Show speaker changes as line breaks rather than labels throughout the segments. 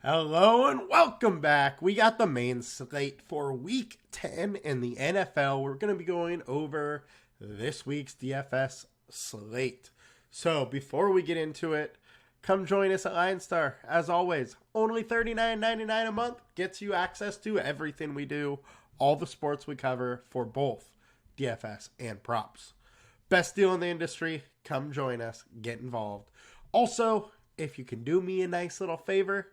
Hello and welcome back. We got the main slate for week 10 in the NFL. We're going to be going over this week's DFS slate. So before we get into it, come join us at LineStar. As always, only $39.99 a month gets you access to everything we do, all the sports we cover for both DFS and props. Best deal in the industry. Come join us. Get involved. Also, if you can do me a nice little favor,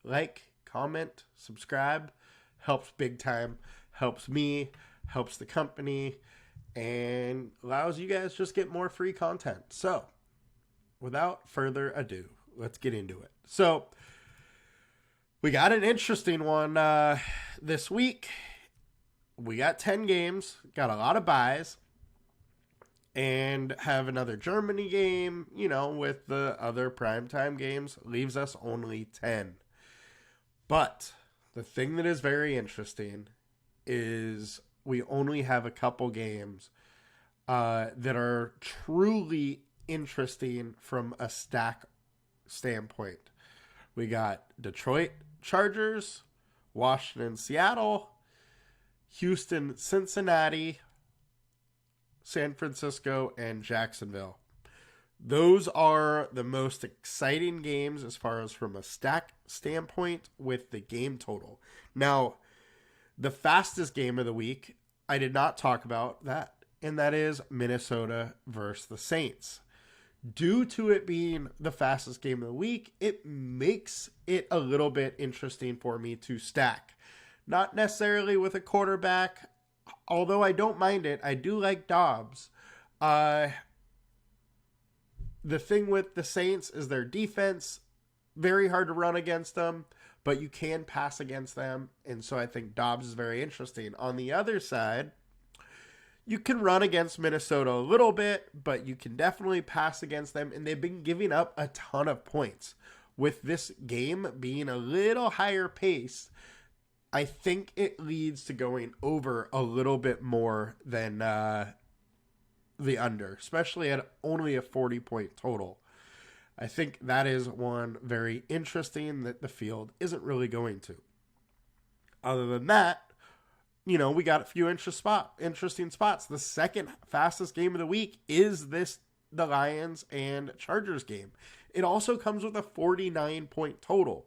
like, comment, subscribe, helps big time, helps me, helps the company, and allows you guys just get more free content. So, without further ado, let's get into it. So, we got an interesting one this week. We got 10 games, got a lot of buys, and have another Germany game, with the other primetime games, leaves us only 10. But the thing that is very interesting is we only have a couple games that are truly interesting from a stack standpoint. We got Detroit Chargers, Washington Seattle, Houston Cincinnati, San Francisco, and Jacksonville. Those are the most exciting games as far as from a stack standpoint with the game total. Now, the fastest game of the week, I did not talk about that, and that is Minnesota versus the Saints. Due to it being the fastest game of the week, it makes it a little bit interesting for me to stack. Not necessarily with a quarterback, although I don't mind it. I do like Dobbs. The thing with the Saints is their defense, very hard to run against them, but you can pass against them, and so I think Dobbs is very interesting. On the other side, you can run against Minnesota a little bit, but you can definitely pass against them, and they've been giving up a ton of points. With this game being a little higher pace, I think it leads to going over a little bit more than the under, especially at only a 40-point total. I think that is one very interesting that the field isn't really going to. Other than that, we got a few interesting spots. The second fastest game of the week is the Lions and Chargers game. It also comes with a 49-point total.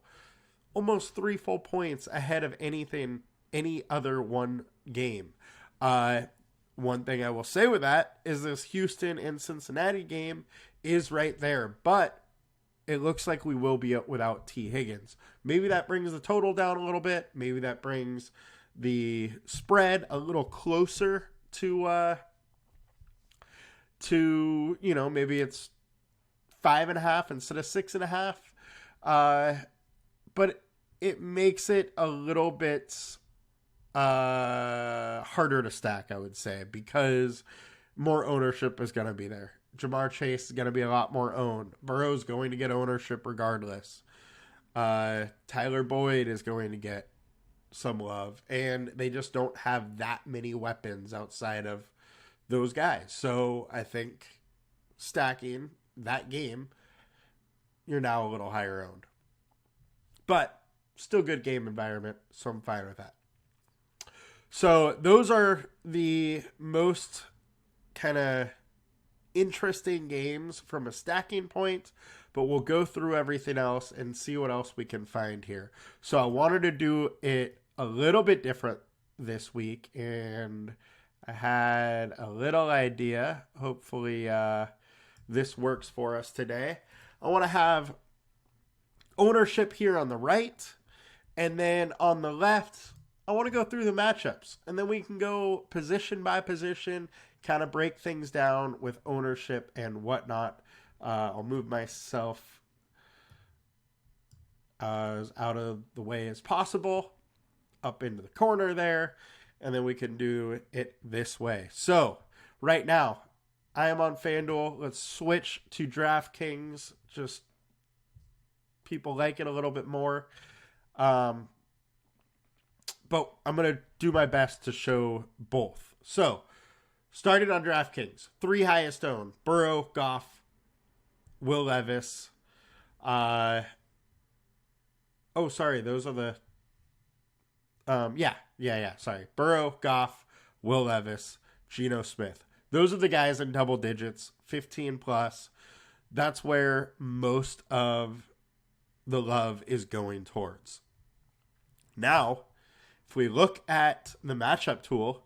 Almost 3 full points ahead of any other one game. One thing I will say with that is this Houston and Cincinnati game is right there, but it looks like we will be without T. Higgins. Maybe that brings the total down a little bit. Maybe that brings the spread a little closer to maybe it's 5.5 instead of 6.5. But it makes it a little bit harder to stack, I would say, because more ownership is going to be there. Jamar Chase is going to be a lot more owned. Burrow's going to get ownership regardless. Tyler Boyd is going to get some love, and they just don't have that many weapons outside of those guys. So I think stacking that game, you're now a little higher owned. But still good game environment, so I'm fine with that. So those are the most kind of interesting games from a stacking point, but we'll go through everything else and see what else we can find here. So I wanted to do it a little bit different this week, and I had a little idea. Hopefully this works for us today. I want to have ownership here on the right, and then on the left, I want to go through the matchups, and then we can go position by position, kind of break things down with ownership and whatnot. I'll move myself as out of the way as possible, up into the corner there, and then we can do it this way. So right now, I am on FanDuel. Let's switch to DraftKings. Just people like it a little bit more. But I'm going to do my best to show both. So, starting on DraftKings, 3 highest owned: Burrow, Goff, Will Levis, Oh, sorry. Those are the. Yeah. Sorry. Burrow, Goff, Will Levis, Geno Smith. Those are the guys in double digits, 15 plus. That's where most of the love is going towards. Now, if we look at the matchup tool,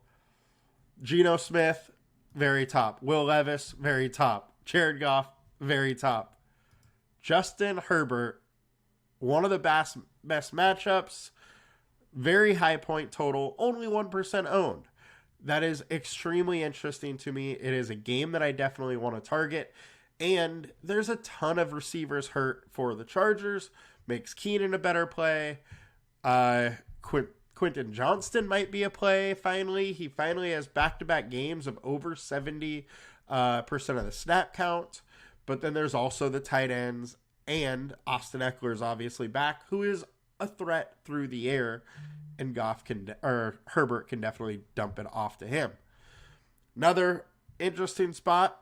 Geno Smith, very top. Will Levis, very top. Jared Goff, very top. Justin Herbert, one of the best matchups, very high point total, only 1% owned. That is extremely interesting to me. It is a game that I definitely want to target. And there's a ton of receivers hurt for the Chargers. Makes Keenan a better play. Quentin Johnston might be a play finally. He finally has back-to-back games of over 70% of the snap count. But then there's also the tight ends. And Austin Eckler's obviously back, who is a threat through the air. And Herbert can definitely dump it off to him. Another interesting spot.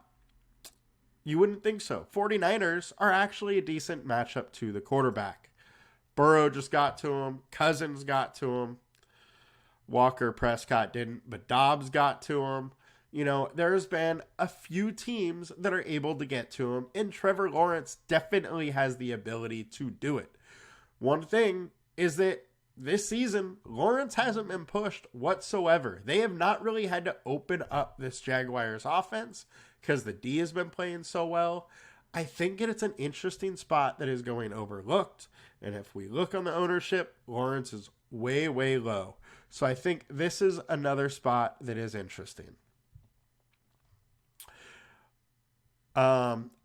You wouldn't think so. 49ers are actually a decent matchup to the quarterback. Burrow just got to him. Cousins got to him. Walker Prescott didn't, but Dobbs got to him. You know, there's been a few teams that are able to get to him, and Trevor Lawrence definitely has the ability to do it. One thing is that this season, Lawrence hasn't been pushed whatsoever. They have not really had to open up this Jaguars offense because the D has been playing so well. I think it's an interesting spot that is going overlooked. And if we look on the ownership, Lawrence is way, way low. So I think this is another spot that is interesting.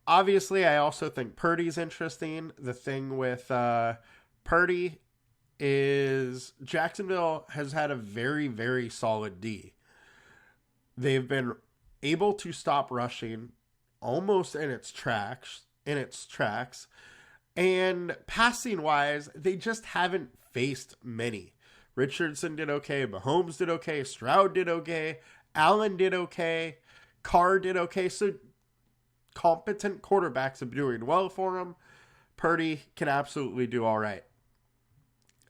Obviously, I also think Purdy's interesting. The thing with Purdy is Jacksonville has had a very, very solid D. They've been able to stop rushing almost in its tracks. And passing wise, they just haven't faced many. Richardson did okay, Mahomes did okay, Stroud did okay, Allen did okay, Carr did okay. So competent quarterbacks are doing well for him. Purdy can absolutely do all right.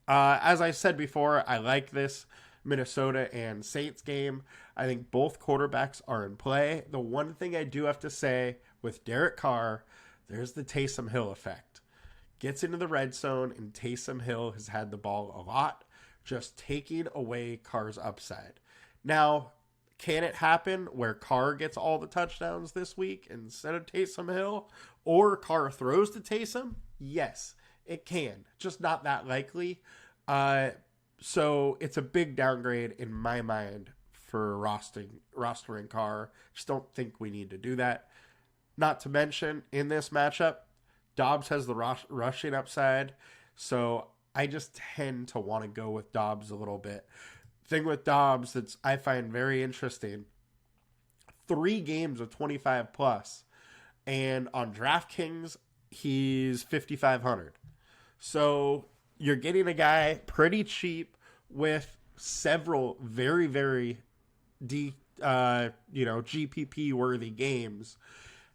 As I said before, I like this Minnesota and Saints game. I think both quarterbacks are in play. The one thing I do have to say with Derek Carr, there's the Taysom Hill effect. Gets into the red zone, and Taysom Hill has had the ball a lot, just taking away Carr's upside. Now, can it happen where Carr gets all the touchdowns this week instead of Taysom Hill? Or Carr throws to Taysom? Yes, it can. Just not that likely. So it's a big downgrade in my mind for rostering Carr. Just don't think we need to do that. Not to mention, in this matchup, Dobbs has the rushing upside. So I just tend to want to go with Dobbs a little bit. Thing with Dobbs that I find very interesting, 3 games of 25 plus. And on DraftKings, he's 5,500. So you're getting a guy pretty cheap with several very, very GPP worthy games,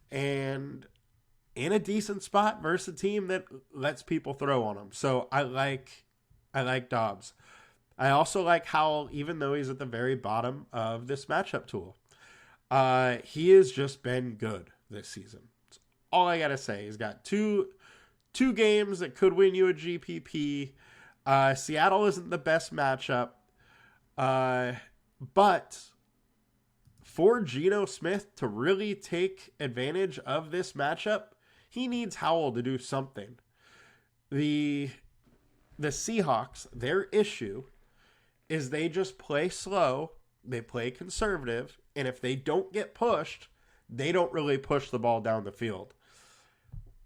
and in a decent spot versus a team that lets people throw on him. So I like Dobbs. I also like Howell, even though he's at the very bottom of this matchup tool. He has just been good this season. That's all I gotta say. He's got two games that could win you a GPP. Seattle isn't the best matchup. But for Geno Smith to really take advantage of this matchup, he needs Howell to do something. The Seahawks, their issue is they just play slow, they play conservative, and if they don't get pushed, they don't really push the ball down the field.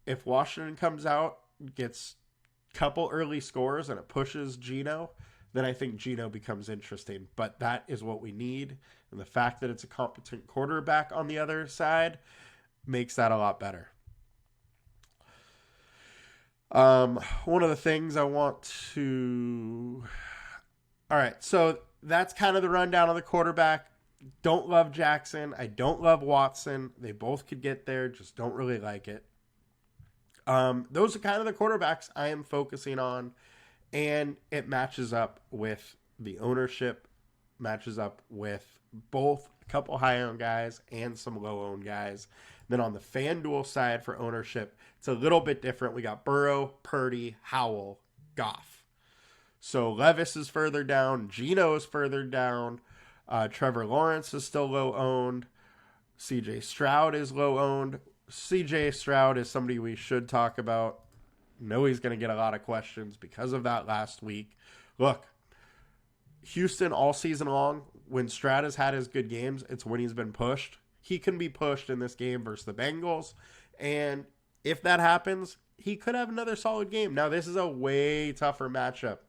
If Washington comes out, gets a couple early scores, and it pushes Geno, then I think Geno becomes interesting. But that is what we need. And the fact that it's a competent quarterback on the other side makes that a lot better. One of the things I want to... All right, so that's kind of the rundown of the quarterback. Don't love Jackson. I don't love Watson. They both could get there, just don't really like it. Those are kind of the quarterbacks I am focusing on And it matches up with the ownership, matches up with both a couple high-owned guys and some low-owned guys. Then on the FanDuel side for ownership, it's a little bit different. We got Burrow, Purdy, Howell, Goff. So Levis is further down. Geno is further down. Trevor Lawrence is still low-owned. CJ Stroud is low-owned. CJ Stroud is somebody we should talk about. Know he's going to get a lot of questions because of that last week. Look, Houston all season long, when Stroud has had his good games, it's when he's been pushed. He can be pushed in this game versus the Bengals. And if that happens, he could have another solid game. Now, this is a way tougher matchup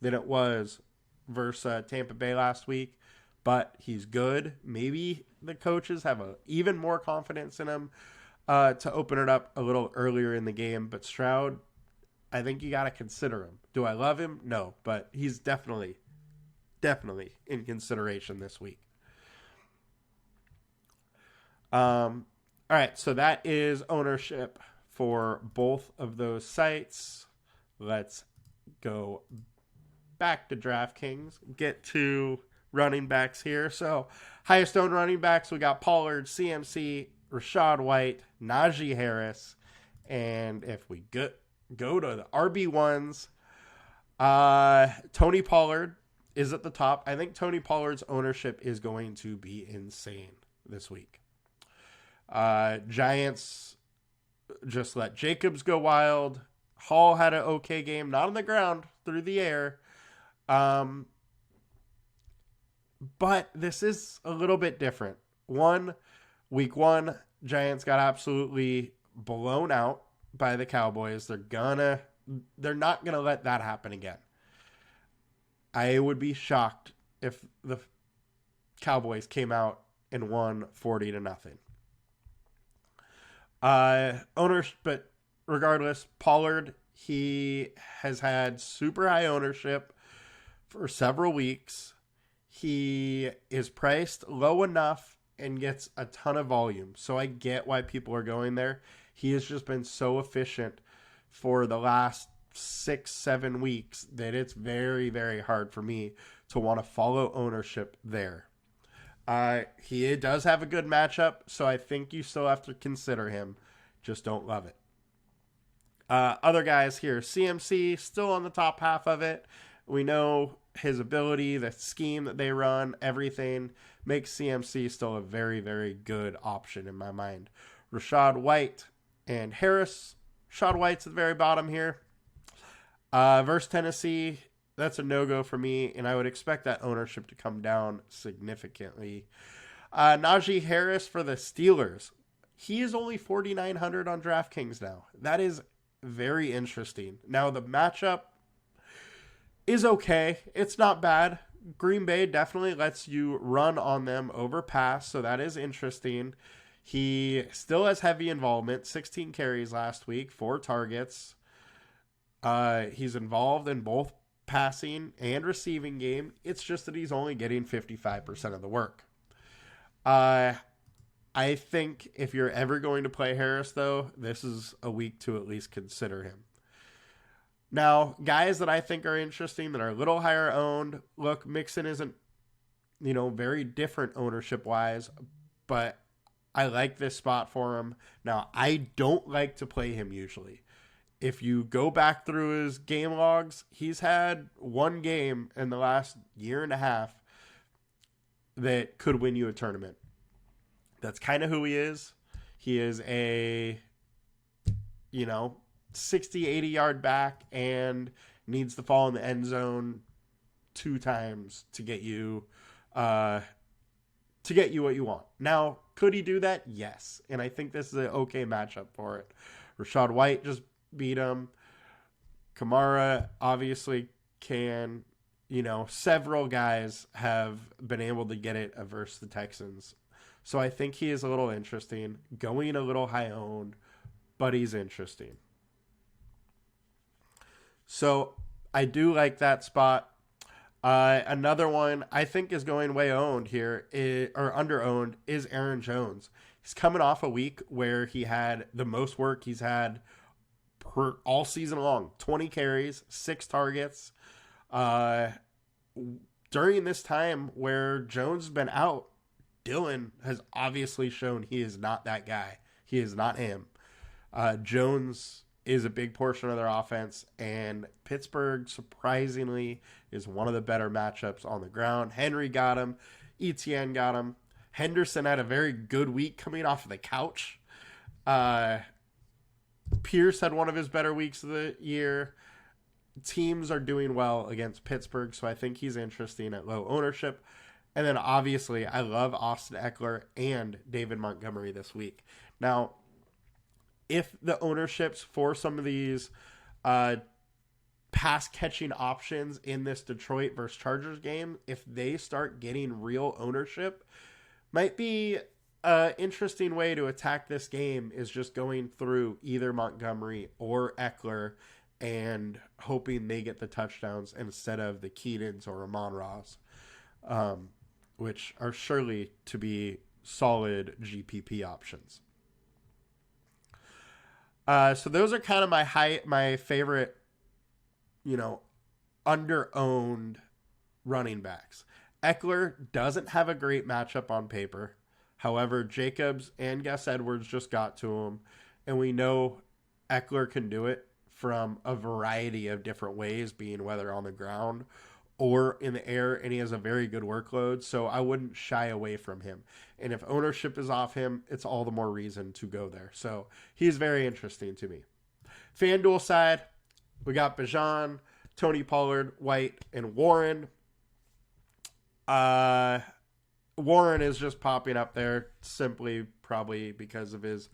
than it was versus Tampa Bay last week. But he's good. Maybe the coaches have even more confidence in him to open it up a little earlier in the game. But Stroud, I think you got to consider him. Do I love him? No, but he's definitely in consideration this week. All right, so that is ownership for both of those sites. Let's go back to DraftKings, get to running backs here. So highest owned running backs, we got Pollard, CMC, Rachaad White, Najee Harris. And if we go to the RB1s, Tony Pollard is at the top. I think Tony Pollard's ownership is going to be insane this week. Giants just let Jacobs go wild. Hall had an okay game, not on the ground, through the air. But this is a little bit different. Week one, Giants got absolutely blown out by the Cowboys. They're not gonna let that happen again. I would be shocked if the Cowboys came out and won 40-0. Owners, but regardless, Pollard, he has had super high ownership for several weeks. He is priced low enough and gets a ton of volume. So I get why people are going there. He has just been so efficient for the last 6-7 weeks that it's very, very hard for me to want to follow ownership there. He does have a good matchup, so I think you still have to consider him. Just don't love it. Other guys here, CMC still on the top half of it. We know his ability, the scheme that they run, everything makes CMC still a very, very good option in my mind. Rachaad White and Harris. Rachaad White's at the very bottom here. Versus Tennessee, that's a no-go for me, and I would expect that ownership to come down significantly. Najee Harris for the Steelers. He is only 4,900 on DraftKings now. That is very interesting. Now, the matchup is okay. It's not bad. Green Bay definitely lets you run on them over pass, so that is interesting. He still has heavy involvement, 16 carries last week, 4 targets. He's involved in both passing and receiving game. It's just that he's only getting 55% of the work. I think if you're ever going to play Harris, though, this is a week to at least consider him. Now, guys that I think are interesting that are a little higher owned, look, Mixon isn't, very different ownership-wise, but I like this spot for him. Now, I don't like to play him usually. If you go back through his game logs, he's had one game in the last year and a half that could win you a tournament. That's kind of who he is. He is a, 60, 80 yard back and needs to fall in the end zone 2 times to get you what you want. Now, could he do that? Yes. And I think this is an okay matchup for it. Rachaad White just beat him. Kamara obviously can. Several guys have been able to get it versus the Texans. So I think he is a little interesting. Going a little high owned, but he's interesting. So I do like that spot. Another one I think is going way owned here, or under owned, is Aaron Jones. He's coming off a week where he had the most work he's had all season long. 20 carries, 6 targets. During this time where Jones has been out, Dillon has obviously shown he is not that guy. He is not him. Jones is a big portion of their offense, and Pittsburgh, surprisingly, is one of the better matchups on the ground. Henry got him. Etienne got him. Henderson had a very good week coming off of the couch. Pierce had one of his better weeks of the year. Teams are doing well against Pittsburgh, so I think he's interesting at low ownership. And then, obviously, I love Austin Eckler and David Montgomery this week. Now, if the ownerships for some of these pass-catching options in this Detroit versus Chargers game, if they start getting real ownership, might be an interesting way to attack this game is just going through either Montgomery or Eckler and hoping they get the touchdowns instead of the Keatons or Amon-Ra's, which are surely to be solid GPP options. So those are kind of my favorite, under-owned running backs. Eckler doesn't have a great matchup on paper. However, Jacobs and Gus Edwards just got to him, and we know Eckler can do it from a variety of different ways, being whether on the ground or in the air, and he has a very good workload, so I wouldn't shy away from him. And if ownership is off him, it's all the more reason to go there. So he's very interesting to me. FanDuel side, we got Bijan, Tony Pollard, White, and Warren. Warren is just popping up there simply probably because of his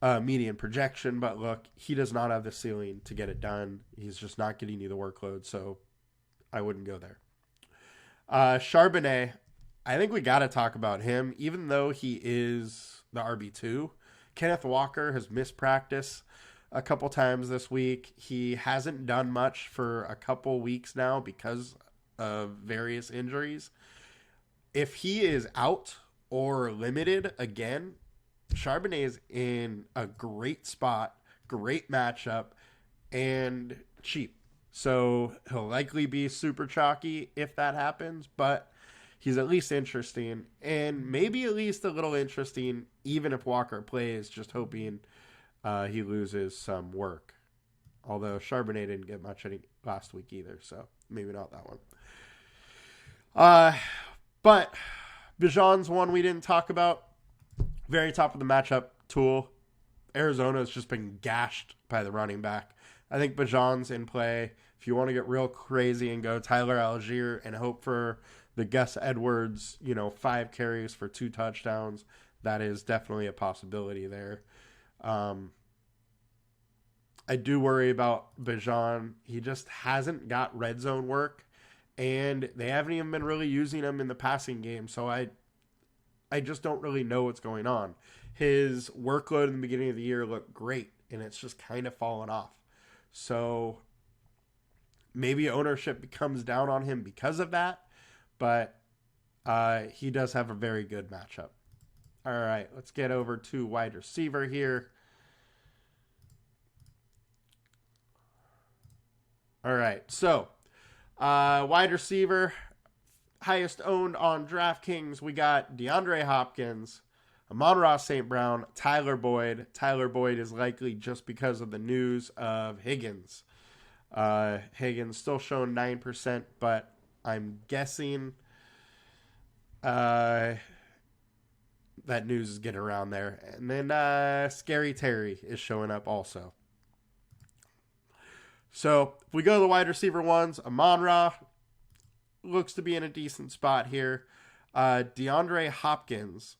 median projection, but look, he does not have the ceiling to get it done. He's just not getting you the workload, so I wouldn't go there. Charbonnet, I think we got to talk about him, even though he is the RB2. Kenneth Walker has missed practice a couple times this week. He hasn't done much for a couple weeks now because of various injuries. If he is out or limited again, Charbonnet is in a great spot, great matchup, and cheap. So he'll likely be super chalky if that happens, but he's at least interesting, and maybe at least a little interesting even if Walker plays, just hoping he loses some work. Although Charbonnet didn't get much last week either, so maybe not that one. But Bijan's one we didn't talk about. Very top of the matchup tool. Arizona has just been gashed by the running back. I think Bijan's in play. If you want to get real crazy and go Tyler Algier and hope for the Gus Edwards, 5 carries for 2 touchdowns, that is definitely a possibility there. I do worry about Bijan. He just hasn't got red zone work, and they haven't even been really using him in the passing game, so I just don't really know what's going on. His workload in the beginning of the year looked great, and it's just kind of fallen off. So maybe ownership becomes down on him because of that, but he does have a very good matchup. All right, let's get over to wide receiver here. All right, so wide receiver, highest owned on DraftKings, we got DeAndre Hopkins, Amon-Ra St. Brown, Tyler Boyd. Tyler Boyd is likely just because of the news of Higgins. Higgins still showing 9%, but I'm guessing that news is getting around there. And then Scary Terry is showing up also. So if we go to the wide receiver ones, Amon-Ra looks to be in a decent spot here. DeAndre Hopkins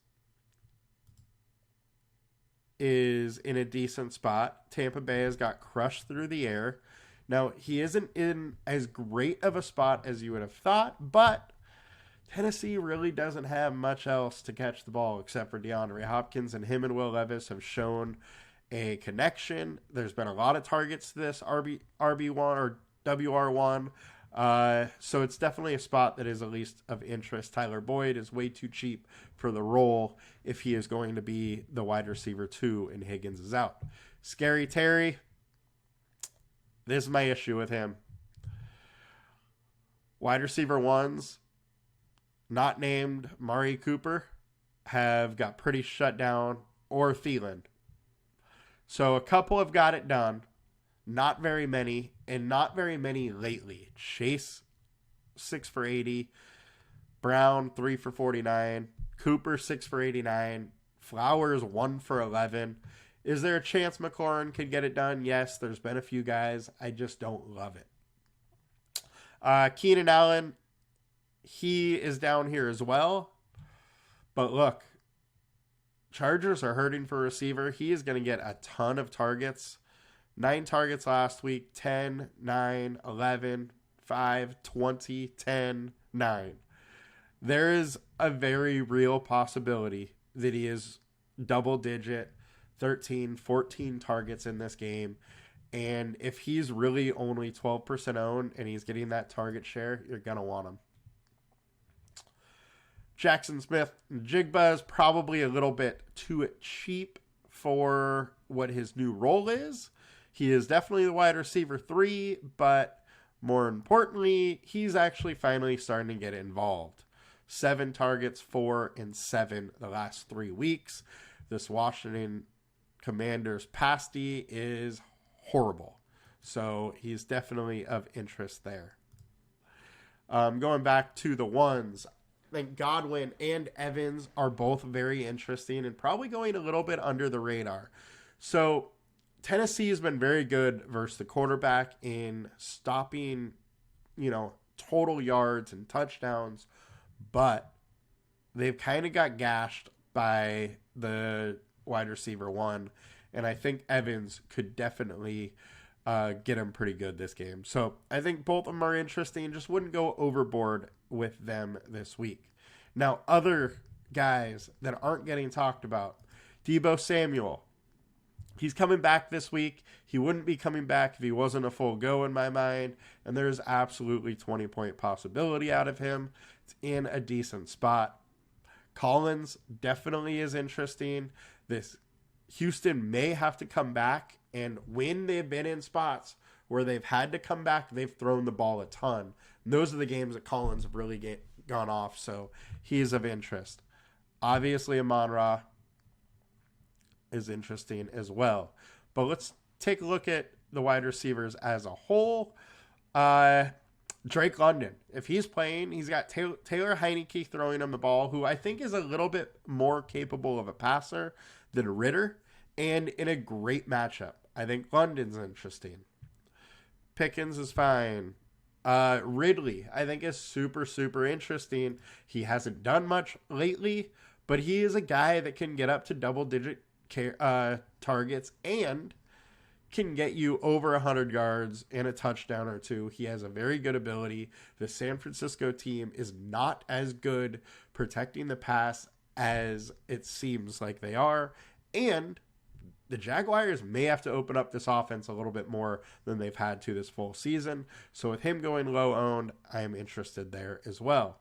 is in a decent spot. Tampa Bay has got crushed through the air. Now, he isn't in as great of a spot as you would have thought, but Tennessee really doesn't have much else to catch the ball except for DeAndre Hopkins, and him and Will Levis have shown a connection. There's been a lot of targets to this RB1 or WR1. So it's definitely a spot that is at least of interest. Tyler Boyd is way too cheap for the role if he is going to be the wide receiver 2 and Higgins is out. Scary Terry, This is my issue with him. Wide receiver ones, not named Mari Cooper, have got pretty shut down, or Thielen. So a couple have got it done. Not very many, and not very many lately. Chase, 6 for 80. Brown, 3 for 49. Cooper, 6 for 89. Flowers, 1 for 11. Is there a chance McLaurin could get it done? Yes, there's been a few guys. I just don't love it. Keenan Allen, he is down here as well. But look, Chargers are hurting for a receiver. He is going to get a ton of targets. 9 targets last week, 10, 9, 11, 5, 20, 10, 9. There is a very real possibility that he is double-digit, 13, 14 targets in this game. And if he's really only 12% owned and he's getting that target share, you're going to want him. Jackson Smith-Njigba is probably a little bit too cheap for what his new role is. He is definitely the wide receiver 3, but more importantly, he's actually finally starting to get involved. 7 targets, 4 and 7 the last 3 weeks. This Washington Commanders pasty is horrible. So he's definitely of interest there. Going back to the ones, I think Godwin and Evans are both very interesting and probably going a little bit under the radar. So Tennessee has been very good versus the quarterback in stopping, total yards and touchdowns, but they've kind of got gashed by the wide receiver 1, and I think Evans could definitely get him pretty good this game. So I think both of them are interesting. Just wouldn't go overboard with them this week. Now, other guys that aren't getting talked about, Deebo Samuel. He's coming back this week. He wouldn't be coming back if he wasn't a full go in my mind. And there's absolutely 20-point possibility out of him. It's in a decent spot. Collins definitely is interesting. This Houston may have to come back. And when they've been in spots where they've had to come back, they've thrown the ball a ton. And those are the games that Collins have really gone off. So he's of interest. Obviously, Amon-Ra is interesting as well. But let's take a look at the wide receivers as a whole. Drake London, if he's playing, he's got Taylor Heineke throwing him the ball, who I think is a little bit more capable of a passer than Ritter, and in a great matchup. I think London's interesting. Pickens is fine. Ridley, I think, is super, super interesting. He hasn't done much lately, but he is a guy that can get up to double-digit targets and can get you over 100 yards and a touchdown or 2. He has a very good ability. The San Francisco team is not as good protecting the pass as it seems like they are, and the Jaguars may have to open up this offense a little bit more than they've had to this full season. So with him going low owned, I am interested there as well.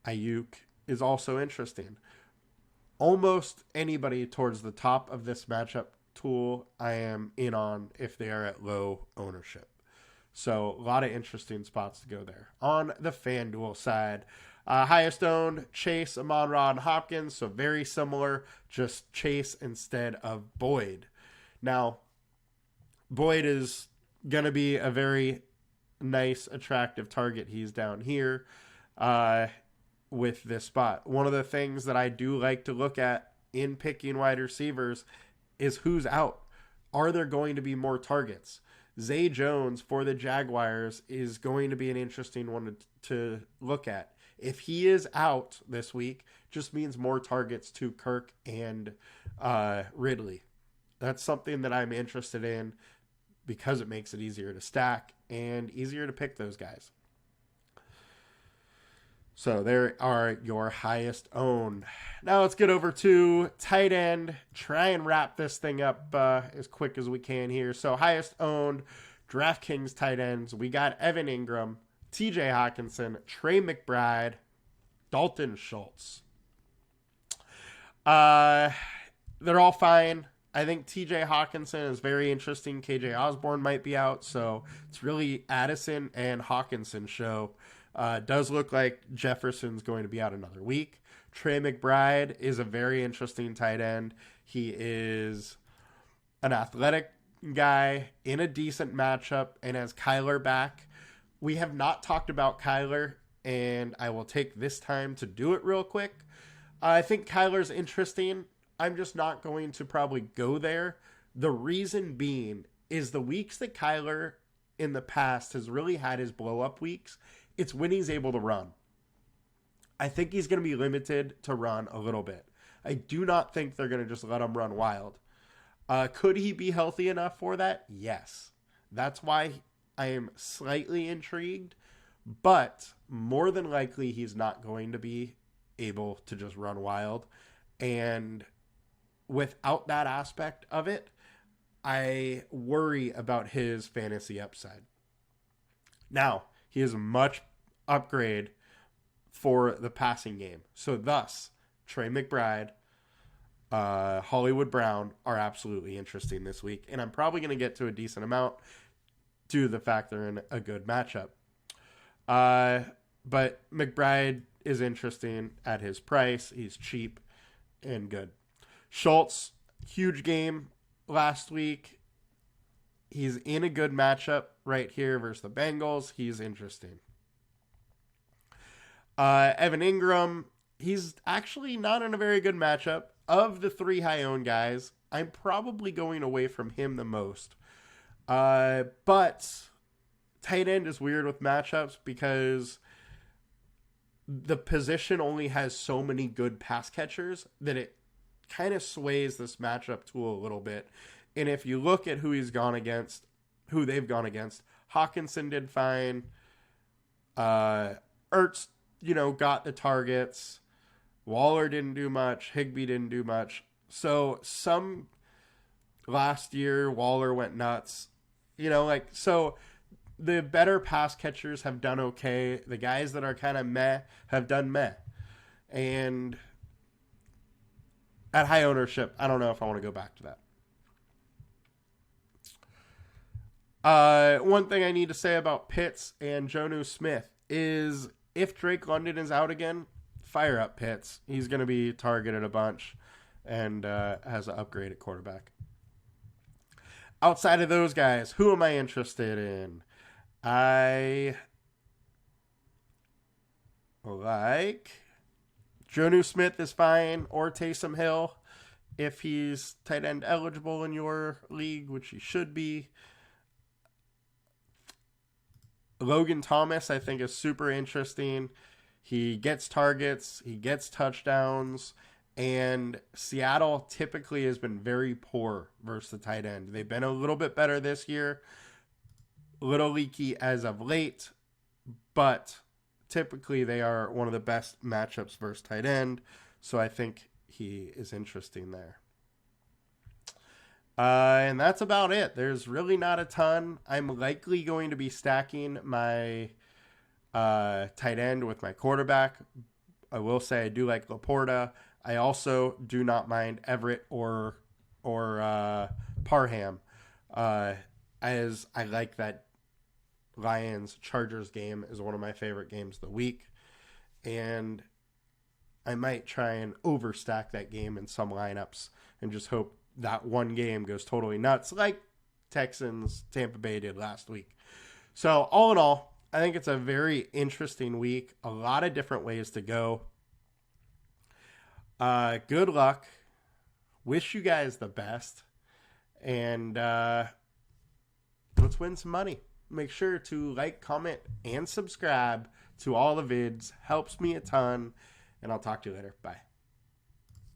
Ayuk is also interesting. Almost anybody towards the top of this matchup tool I am in on if they are at low ownership. So a lot of interesting spots to go there. On the FanDuel side, highest owned, Chase, Amon-Ra, and Hopkins. So very similar, just Chase instead of Boyd. Now, Boyd is going to be a very nice, attractive target. He's down here with this spot. One of the things that I do like to look at in picking wide receivers is who's out. Are there going to be more targets? Zay Jones for the Jaguars is going to be an interesting one to look at. If he is out this week, just means more targets to Kirk and Ridley. That's something that I'm interested in because it makes it easier to stack and easier to pick those guys. So there are your highest owned. Now let's get over to tight end. Try and wrap this thing up as quick as we can here. So highest owned DraftKings tight ends. We got Evan Ingram, TJ Hawkinson, Trey McBride, Dalton Schultz. They're all fine. I think TJ Hawkinson is very interesting. KJ Osborne might be out, so it's really Addison and Hawkinson show. Does look like Jefferson's going to be out another week. Trey McBride is a very interesting tight end. He is an athletic guy in a decent matchup and has Kyler back. We have not talked about Kyler, and I will take this time to do it real quick. I think Kyler's interesting. I'm just not going to probably go there. The reason being is the weeks that Kyler in the past has really had his blow-up weeks, it's when he's able to run. I think he's going to be limited to run a little bit. I do not think they're going to just let him run wild. Could he be healthy enough for that? Yes. That's why I am slightly intrigued, but more than likely he's not going to be able to just run wild. And without that aspect of it, I worry about his fantasy upside. Now, he is a much upgrade for the passing game. So thus, Trey McBride, Hollywood Brown are absolutely interesting this week. And I'm probably going to get to a decent amount due to the fact they're in a good matchup. But McBride is interesting at his price. He's cheap and good. Schultz, huge game last week. He's in a good matchup right here versus the Bengals. He's interesting. Evan Ingram, he's actually not in a very good matchup. Of the three high-owned guys, I'm probably going away from him the most. But tight end is weird with matchups because the position only has so many good pass catchers that it kind of sways this matchup tool a little bit. And if you look at who they've gone against, Hawkinson did fine. Ertz, got the targets. Waller didn't do much. Higbee didn't do much. So last year, Waller went nuts. So the better pass catchers have done okay. The guys that are kind of meh have done meh. And at high ownership, I don't know if I want to go back to that. One thing I need to say about Pitts and Jonnu Smith is if Drake London is out again, fire up Pitts. He's going to be targeted a bunch and has an upgrade at quarterback. Outside of those guys, who am I interested in? I like Jonnu Smith is fine, or Taysom Hill if he's tight end eligible in your league, which he should be. Logan Thomas, I think, is super interesting. He gets targets, he gets touchdowns, and Seattle typically has been very poor versus the tight end. They've been a little bit better this year, a little leaky as of late, but typically they are one of the best matchups versus tight end, so I think he is interesting there. And that's about it. There's really not a ton. I'm likely going to be stacking my tight end with my quarterback. I will say I do like Laporta. I also do not mind Everett or Parham, as I like that Lions-Chargers game is one of my favorite games of the week. And I might try and overstack that game in some lineups and just hope that one game goes totally nuts like Texans Tampa Bay did last week. So all in all, I think it's a very interesting week. A lot of different ways to go. Good luck. Wish you guys the best. And let's win some money. Make sure to like, comment, and subscribe to all the vids. Helps me a ton. And I'll talk to you later. Bye.